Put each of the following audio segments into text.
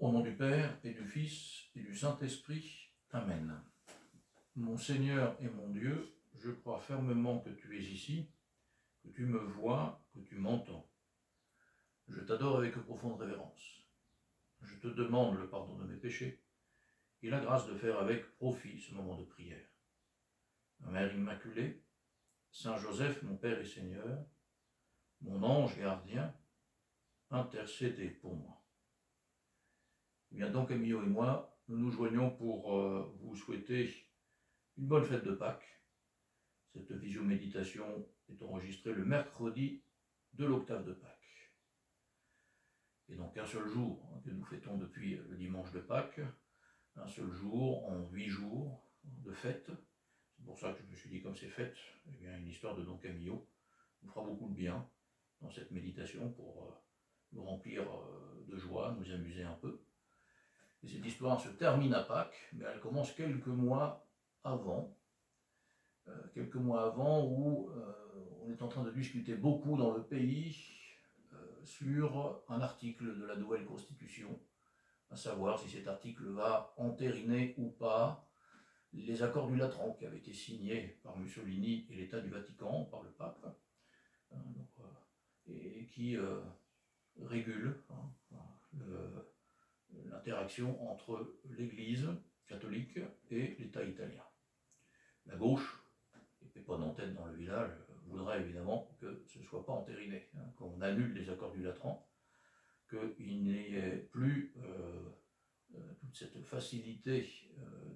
Au nom du Père, et du Fils, et du Saint-Esprit. Amen. Mon Seigneur et mon Dieu, je crois fermement que tu es ici, que tu me vois, que tu m'entends. Je t'adore avec profonde révérence. Je te demande le pardon de mes péchés et la grâce de faire avec profit ce moment de prière. Ma Mère Immaculée, Saint Joseph, mon Père et Seigneur, mon ange gardien, intercédez pour moi. Eh bien donc, Camillo et moi, nous nous joignons pour vous souhaiter une bonne fête de Pâques. Cette visio-méditation est enregistrée le mercredi de l'octave de Pâques. Et donc un seul jour que nous fêtons depuis le dimanche de Pâques, un seul jour en 8 jours de fête. C'est pour ça que je me suis dit, comme c'est fête, eh bien une histoire de Don Camillo nous fera beaucoup de bien dans cette méditation pour nous remplir de joie, nous amuser un peu. Et cette histoire se termine à Pâques, mais elle commence quelques mois avant où on est en train de discuter beaucoup dans le pays sur un article de la nouvelle Constitution, à savoir si cet article va entériner ou pas les accords du Latran qui avaient été signés par Mussolini et l'État du Vatican, par le pape, et qui régulent l'interaction entre l'Église catholique et l'État italien. La gauche, et Pépone en tête dans le village, voudrait évidemment que ce ne soit pas entériné, qu'on annule les accords du Latran, qu'il n'y ait plus toute cette facilité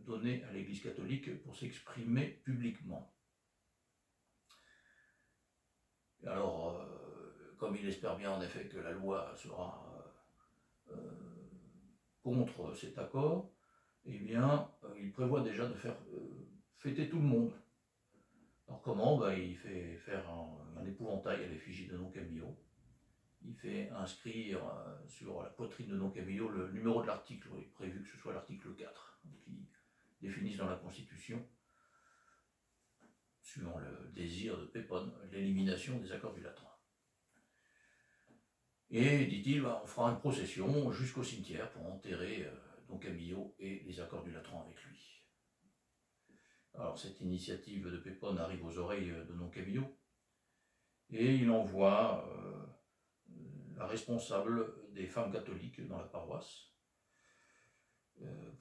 donnée à l'Église catholique pour s'exprimer publiquement. Et alors, comme il espère bien en effet que la loi sera contre cet accord, eh bien, il prévoit déjà de faire fêter tout le monde. Alors comment? Il fait faire un épouvantail à l'effigie de Don Camillo. Il fait inscrire sur la poitrine de Don Camillo le numéro de l'article, il est prévu que ce soit l'article 4, qui définisse dans la Constitution, suivant le désir de Pépone, l'élimination des accords du Latran. Et, dit-il, on fera une procession jusqu'au cimetière pour enterrer Don Camillo et les accords du Latran avec lui. Alors cette initiative de Pépone arrive aux oreilles de Don Camillo, et il envoie la responsable des femmes catholiques dans la paroisse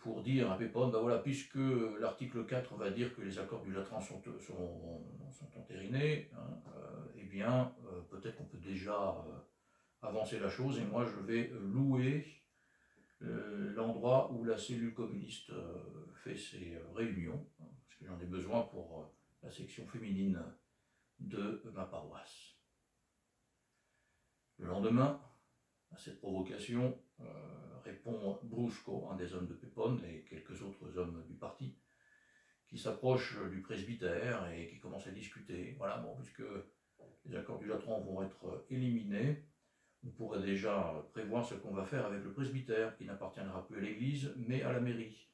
pour dire à Pépone, voilà, puisque l'article 4 va dire que les accords du Latran sont entérinés, eh bien peut-être qu'on peut déjà avancer la chose, et moi je vais louer l'endroit où la cellule communiste fait ses réunions, parce que j'en ai besoin pour la section féminine de ma paroisse. Le lendemain, à cette provocation, répond Brusco, un des hommes de Pépone, et quelques autres hommes du parti, qui s'approchent du presbytère et qui commencent à discuter. Voilà, bon, puisque les accords du Latran vont être éliminés, on pourrait déjà prévoir ce qu'on va faire avec le presbytère, qui n'appartiendra plus à l'église, mais à la mairie.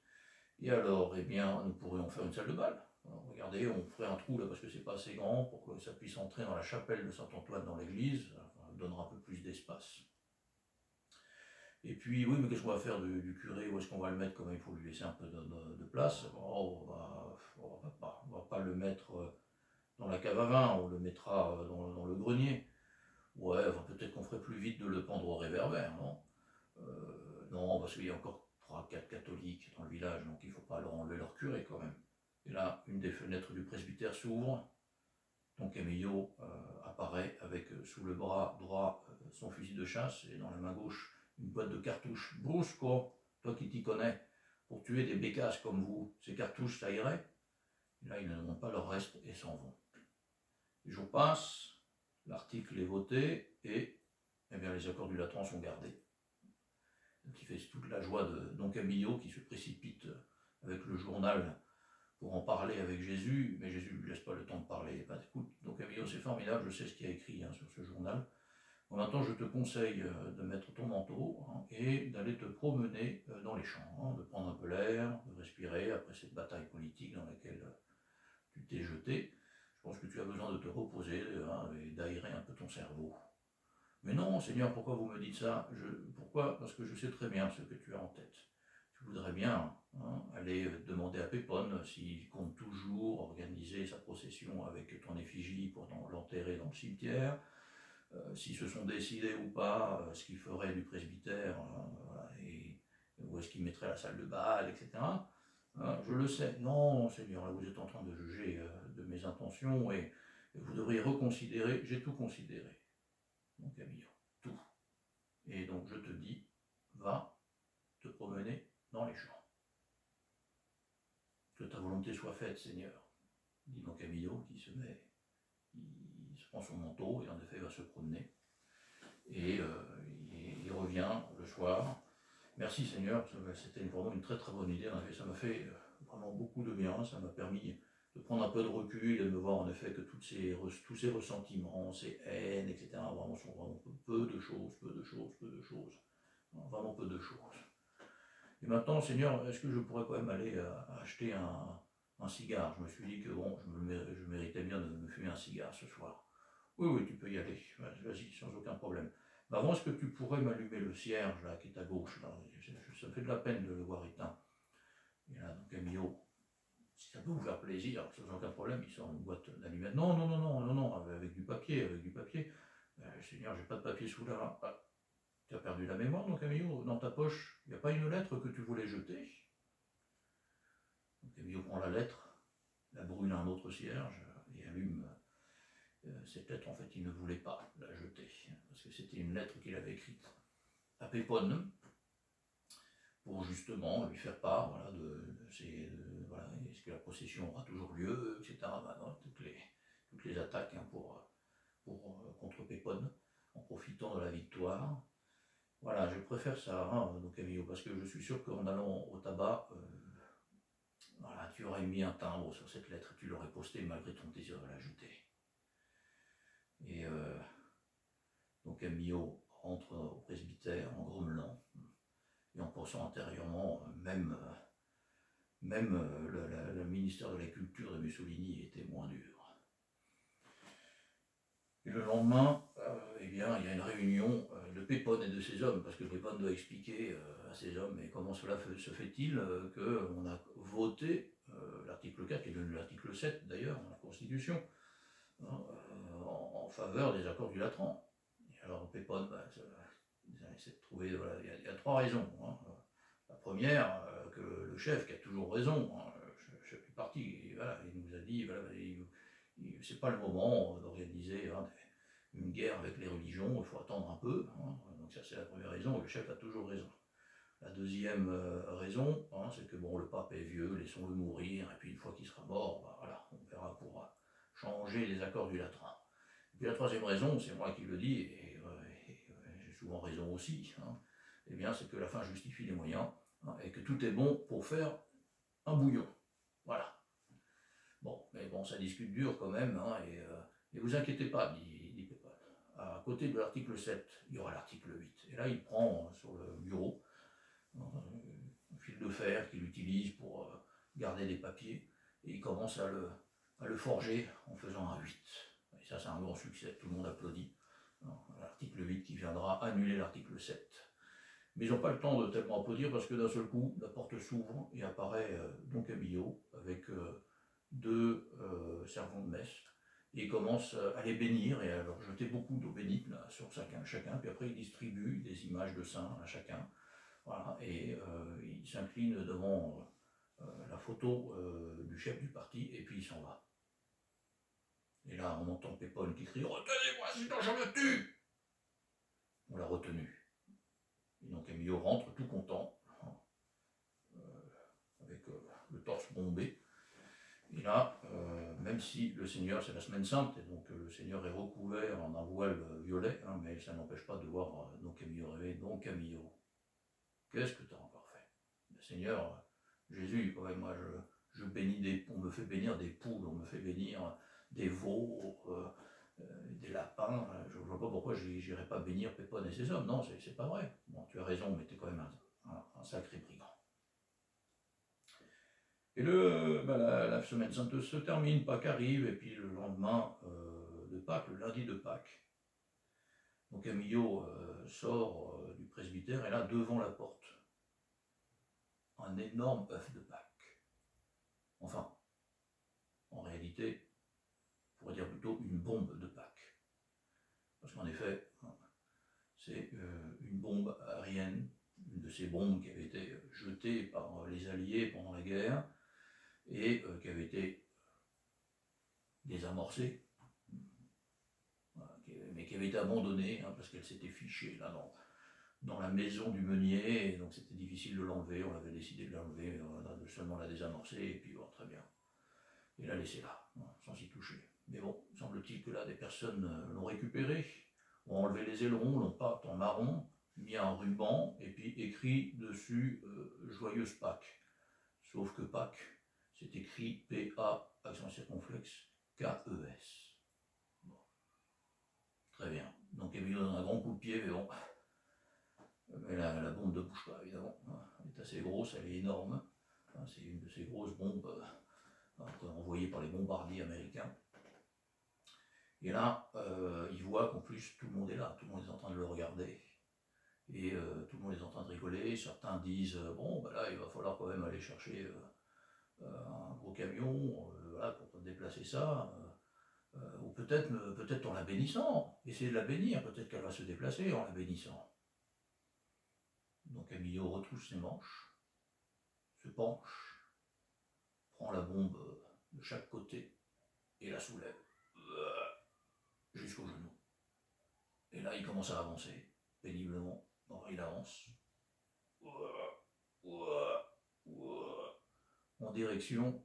Et alors, eh bien, nous pourrions faire une salle de bal. Alors, regardez, on ferait un trou là parce que c'est pas assez grand pour que ça puisse entrer dans la chapelle de Saint-Antoine dans l'église, ça donnera un peu plus d'espace. Et puis, oui, mais qu'est-ce qu'on va faire du curé? Où est-ce qu'on va le mettre? Comment il faut lui laisser un peu de place? On va pas le mettre dans la cave à vin, on le mettra dans le grenier. Ouais, enfin, peut-être qu'on ferait plus vite de le pendre au réverbère, non? Non, parce qu'il y a encore 3-4 catholiques dans le village, donc il ne faut pas leur enlever leur curé quand même. Et là, une des fenêtres du presbytère s'ouvre, Don Camillo apparaît avec sous le bras droit son fusil de chasse et dans la main gauche une boîte de cartouches. Brusco, toi qui t'y connais, pour tuer des bécasses comme vous, ces cartouches ça irait? Et là, ils ne demandent pas leur reste et s'en vont. Les jours passent, l'article est voté et eh bien, les accords du Latran sont gardés. Donc il fait toute la joie de Don Camillo qui se précipite avec le journal pour en parler avec Jésus, mais Jésus ne lui laisse pas le temps de parler. Écoute, Don Camillo, c'est formidable, je sais ce qu'il y a écrit sur ce journal. En même temps, je te conseille de mettre ton manteau et d'aller te promener dans les champs, de prendre un peu l'air, de respirer après cette bataille politique dans laquelle tu t'es jeté. Je pense que tu as besoin de te reposer et d'aérer un peu ton cerveau. Mais non, Seigneur, pourquoi vous me dites ça? Pourquoi? Parce que je sais très bien ce que tu as en tête. Tu voudrais bien aller demander à Pépone s'il compte toujours organiser sa procession avec ton effigie pour l'enterrer dans le cimetière, s'ils se sont décidés ou pas, ce qu'ils feraient du presbytère, voilà, et où est-ce qu'ils mettraient la salle de bal, etc. Je le sais. Non, Seigneur, là vous êtes en train de juger de mes intentions et vous devriez reconsidérer. J'ai tout considéré, mon Camillo, tout. Et donc je te dis, va te promener dans les champs. Que ta volonté soit faite, Seigneur, dit don Camillo, qui il se prend son manteau et en effet va se promener. Et il revient le soir. Merci Seigneur, c'était vraiment une très très bonne idée. En effet, ça m'a fait vraiment beaucoup de bien, ça m'a permis de prendre un peu de recul et de me voir en effet que tous ces ressentiments, ces haines, etc., vraiment sont vraiment peu de choses, vraiment peu de choses. Et maintenant, Seigneur, est-ce que je pourrais quand même aller acheter un cigare? Je me suis dit que bon, je méritais bien de me fumer un cigare ce soir. Oui, tu peux y aller, vas-y, sans aucun problème. Mais avant, est-ce que tu pourrais m'allumer le cierge là, qui est à gauche là? Ça me fait de la peine de le voir éteint. Et là, donc Camillo, si ça peut vous faire plaisir, sans aucun problème, il sort une boîte d'allumettes. Non, avec du papier. Seigneur, j'ai pas de papier sous là. Ah, tu as perdu la mémoire, donc Camillo, dans ta poche, il n'y a pas une lettre que tu voulais jeter? Donc Camillo prend la lettre, la brûle à un autre cierge et allume. Cette lettre, en fait, il ne voulait pas la jeter, parce que c'était une lettre qu'il avait écrite à Pépone, pour justement lui faire part, voilà, voilà, est-ce que la procession aura toujours lieu, etc. Bah, toutes les attaques contre Pépone, en profitant de la victoire. Voilà, je préfère ça, donc Camillo, parce que je suis sûr qu'en allant au tabac, voilà, tu aurais mis un timbre sur cette lettre, tu l'aurais posté malgré ton désir de la jeter. Et donc Camillo rentre au presbytère en grommelant et en pensant intérieurement, le ministère de la Culture de Mussolini était moins dur. Et le lendemain, eh bien, il y a une réunion de Pépone et de ses hommes, parce que Pépone doit expliquer à ses hommes et comment cela se fait-il qu'on a voté l'article 4, qui est devenu l'article 7 d'ailleurs, dans la Constitution, en faveur des accords du Latran. Et alors Pépone, il essaie de trouver, voilà, il y a trois raisons. La première, que le chef, qui a toujours raison, le chef du parti, voilà, il nous a dit, voilà, c'est pas le moment d'organiser une guerre avec les religions, il faut attendre un peu. Donc ça c'est la première raison, le chef a toujours raison. La deuxième raison, c'est que bon, le pape est vieux, laissons-le mourir, et puis une fois qu'il sera mort, bah, voilà, on verra pour changer les accords du Latran. Et puis la troisième raison, c'est moi qui le dis, et j'ai souvent raison aussi, eh bien c'est que la fin justifie les moyens, et que tout est bon pour faire un bouillon. Voilà. Bon, mais bon, ça discute dur quand même, et vous inquiétez pas, dit Pépone. À côté de l'article 7, il y aura l'article 8. Et là, il prend sur le bureau un fil de fer qu'il utilise pour garder des papiers, et il commence à le forger en faisant un 8. Et ça, c'est un grand succès, tout le monde applaudit. L'article 8 qui viendra annuler l'article 7. Mais ils n'ont pas le temps de tellement applaudir parce que d'un seul coup, la porte s'ouvre et apparaît don Camillo avec deux servants de messe. Et il commence à les bénir et à leur jeter beaucoup d'eau bénite là, sur chacun. Puis après, il distribue des images de saints à chacun. Voilà, et il s'incline devant la photo du chef du parti et puis il s'en va. Et là, on entend Pépone qui crie « Retenez-moi, sinon je me tue !» On l'a retenu. Et donc Camillo rentre tout content, avec le torse bombé. Et là, même si le Seigneur, c'est la semaine sainte, et donc le Seigneur est recouvert en un voile violet, mais ça n'empêche pas de voir don Camillo rêver. Don Camillo, qu'est-ce que tu as encore fait? Le Seigneur, Jésus, ouais, moi je bénis on me fait bénir des poules, on me fait bénir des veaux, des lapins. Je ne vois pas pourquoi je n'irais pas bénir Pépone et ses hommes. Non, c'est pas vrai. Bon, tu as raison, mais tu es quand même un sacré brigand. Et la semaine sainte se termine, Pâques arrive, et puis le lendemain de Pâques, le lundi de Pâques, Donc Camillo sort du presbytère et là, devant la porte, un énorme œuf de Pâques. Enfin, en réalité, on pourrait dire plutôt une bombe de Pâques. Parce qu'en effet, c'est une bombe aérienne, une de ces bombes qui avait été jetée par les Alliés pendant la guerre et qui avait été désamorcée, mais qui avait été abandonnée parce qu'elle s'était fichée là dans la maison du meunier, et donc c'était difficile de l'enlever, on avait décidé de l'enlever, de seulement la désamorcer, et puis bon, très bien. Et la laisser là, sans s'y toucher. Mais bon, semble-t-il que là, des personnes l'ont récupéré, ont enlevé les ailerons, l'ont peint en marron, mis un ruban, et puis écrit dessus Joyeuse Pâques. Sauf que Pâques, c'est écrit P-A, accent circonflexe, K-E-S. Bon. Très bien. Donc Camillo donne un grand coup de pied, mais bon. Mais la bombe ne bouge pas, évidemment. Elle est assez grosse, elle est énorme. C'est une de ces grosses bombes envoyées par les bombardiers américains. Et là, il voit qu'en plus, tout le monde est là, tout le monde est en train de le regarder. Et tout le monde est en train de rigoler. Certains disent, bon, ben là, il va falloir quand même aller chercher un gros camion voilà, pour déplacer ça. Ou peut-être en la bénissant. Essayer de la bénir, peut-être qu'elle va se déplacer en la bénissant. Donc Camillo retrousse ses manches, se penche, prend la bombe de chaque côté et la soulève jusqu'au genou. Et là, il commence à avancer péniblement. Alors, il avance en direction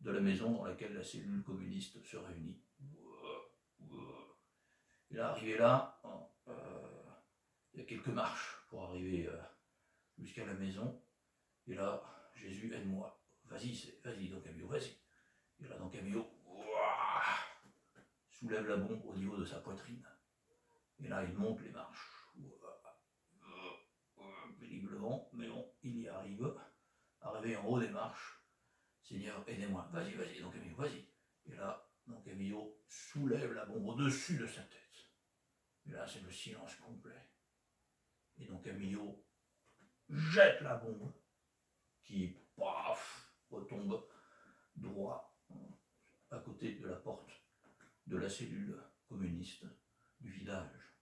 de la maison dans laquelle la cellule communiste se réunit. Et là, arrivé là, il y a quelques marches pour arriver jusqu'à la maison. Et là, Jésus, aide-moi. Vas-y, Don Camillo, vas-y. Et là, Don Camillo soulève la bombe au niveau de sa poitrine. Et là, il monte les marches. Péniblement, mais bon, il y arrive. Arrivé en haut des marches, Seigneur, aidez-moi. Vas-y, Don Camillo, vas-y. Et là, Don Camillo soulève la bombe au-dessus de sa tête. Et là, c'est le silence complet. Et Don Camillo jette la bombe qui, paf, retombe droit à côté de la porte de la cellule communiste du village.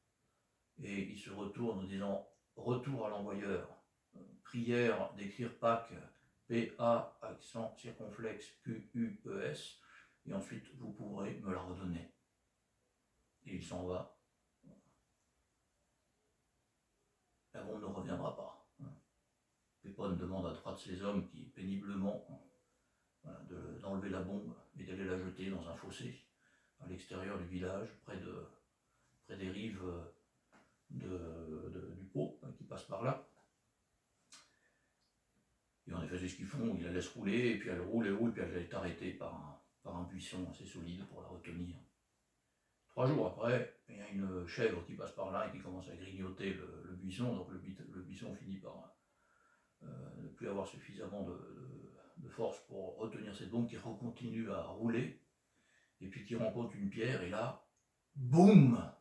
Et il se retourne en disant « Retour à l'envoyeur, prière d'écrire Pâques, P-A, accent circonflexe, Q-U-E-S, et ensuite vous pourrez me la redonner. » Et il s'en va. La bombe ne reviendra pas. Pépone demande à 3 de ses hommes qui, péniblement, d'enlever la bombe et d'aller la jeter dans un fossé à l'extérieur du village, près des rives du Pô, qui passe par là. Et en effet, c'est ce qu'ils font, ils la laissent rouler, et puis elle roule, et puis elle est arrêtée par un buisson assez solide pour la retenir. 3 jours après, il y a une chèvre qui passe par là et qui commence à grignoter le buisson, donc le buisson finit par ne plus avoir suffisamment de force pour retenir cette bombe qui continue à rouler, et puis qui rencontre une pierre, et là, boum,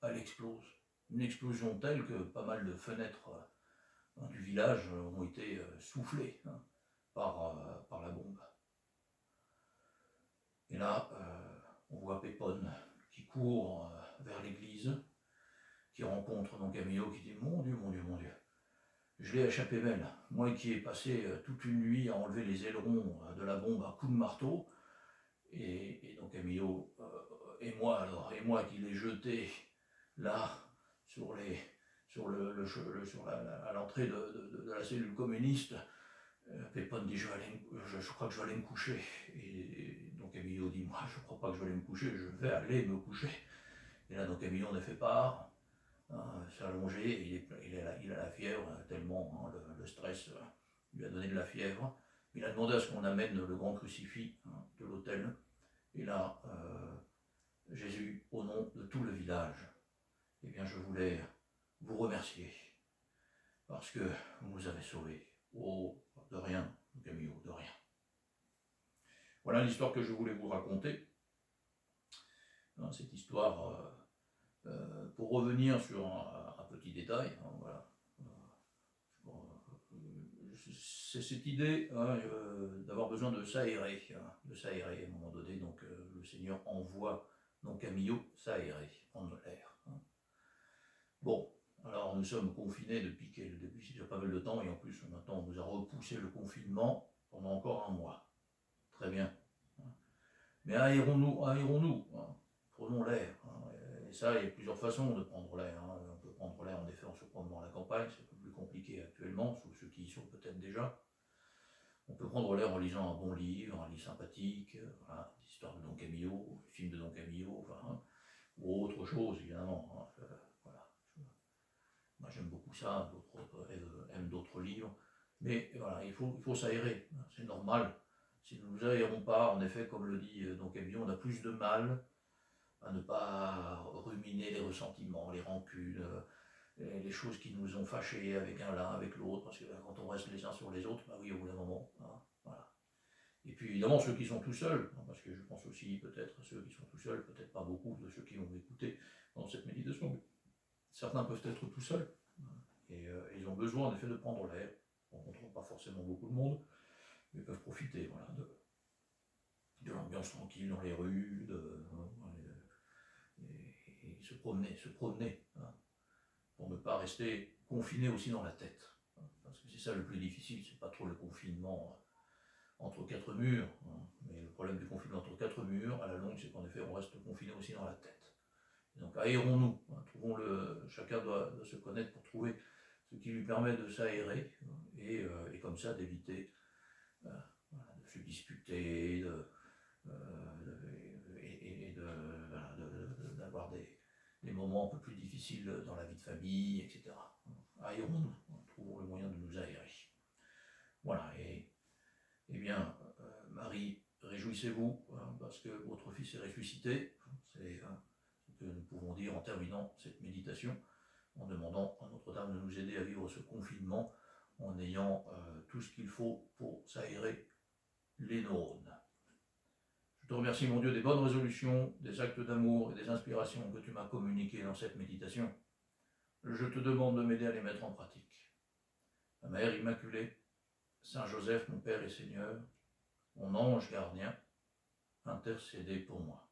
elle explose. Une explosion telle que pas mal de fenêtres du village ont été soufflées par la bombe. Et là, on voit Pépone qui court vers l'église, qui rencontre Don Camillo, qui dit « Mon Dieu, je l'ai échappé belle, moi qui ai passé toute une nuit à enlever les ailerons de la bombe à coups de marteau, et Don Camillo, et moi qui l'ai jeté là, à l'entrée de la cellule communiste. » Pépone dit je crois que je vais aller me coucher. Et Don Camillo dit moi je crois pas que je vais aller me coucher, je vais aller me coucher. Et là Don Camillo en a fait part, s'est allongé, il a la fièvre, tellement le stress lui a donné de la fièvre. Il a demandé à ce qu'on amène le grand crucifix de l'autel. Et là, Jésus, au nom de tout le village, eh bien je voulais vous remercier parce que vous nous avez sauvés. Oh, de rien, Camillo, de rien. Voilà l'histoire que je voulais vous raconter. Cette histoire Pour revenir sur un petit détail, hein, voilà. C'est cette idée hein, d'avoir besoin de s'aérer, hein, à un moment donné. Donc le Seigneur envoie donc Camillo s'aérer, prendre l'air. Hein. Bon, alors nous sommes confinés depuis déjà pas mal de temps, et en plus maintenant on nous a repoussé le confinement pendant encore un mois. Très bien. Hein. Mais aérons-nous, hein, prenons l'air. Hein. Et ça, il y a plusieurs façons de prendre l'air. Hein. On peut prendre l'air en effet en se promenant dans la campagne, c'est un peu plus compliqué actuellement, sauf ceux qui y sont peut-être déjà. On peut prendre l'air en lisant un bon livre, un livre sympathique, voilà, l'histoire de Don Camillo, le film de Don Camillo, enfin, hein, ou autre chose évidemment. Hein, voilà. Moi j'aime beaucoup ça, d'autres aiment d'autres livres, mais voilà, il faut s'aérer, hein, c'est normal. Si nous ne nous aérons pas, en effet, comme le dit Don Camillo, on a plus de mal à ne pas ruminer les ressentiments, les rancunes, les choses qui nous ont fâchés avec l'un, avec l'autre, parce que quand on reste les uns sur les autres, bah oui, au bout d'un moment, hein, voilà. Et puis évidemment ceux qui sont tout seuls, hein, parce que je pense aussi peut-être à ceux qui sont tout seuls, peut-être pas beaucoup de ceux qui vont m'écouter dans cette méditation, mais certains peuvent être tout seuls, hein, et ils ont besoin en effet de prendre l'air, ils ne rencontreront pas forcément beaucoup de monde, mais peuvent profiter voilà, de l'ambiance tranquille dans les rues, et se promener hein, pour ne pas rester confiné aussi dans la tête. Hein, parce que c'est ça le plus difficile, c'est pas trop le confinement entre quatre murs, hein, mais le problème du confinement entre quatre murs, à la longue, c'est qu'en effet, on reste confiné aussi dans la tête. Et donc aérons-nous, hein, chacun doit se connaître pour trouver ce qui lui permet de s'aérer, et comme ça d'éviter voilà, de se disputer, d'avoir des moments un peu plus difficiles dans la vie de famille, etc. Aérons-nous, trouvons le moyen de nous aérer. Voilà, et bien, Marie, réjouissez-vous, hein, parce que votre fils est ressuscité. C'est ce que nous pouvons dire en terminant cette méditation, en demandant à Notre-Dame de nous aider à vivre ce confinement, en ayant tout ce qu'il faut pour s'aérer les neurones. Je te remercie, mon Dieu, des bonnes résolutions, des actes d'amour et des inspirations que tu m'as communiquées dans cette méditation. Je te demande de m'aider à les mettre en pratique. Ma Mère Immaculée, Saint Joseph, mon Père et Seigneur, mon ange gardien, intercédez pour moi.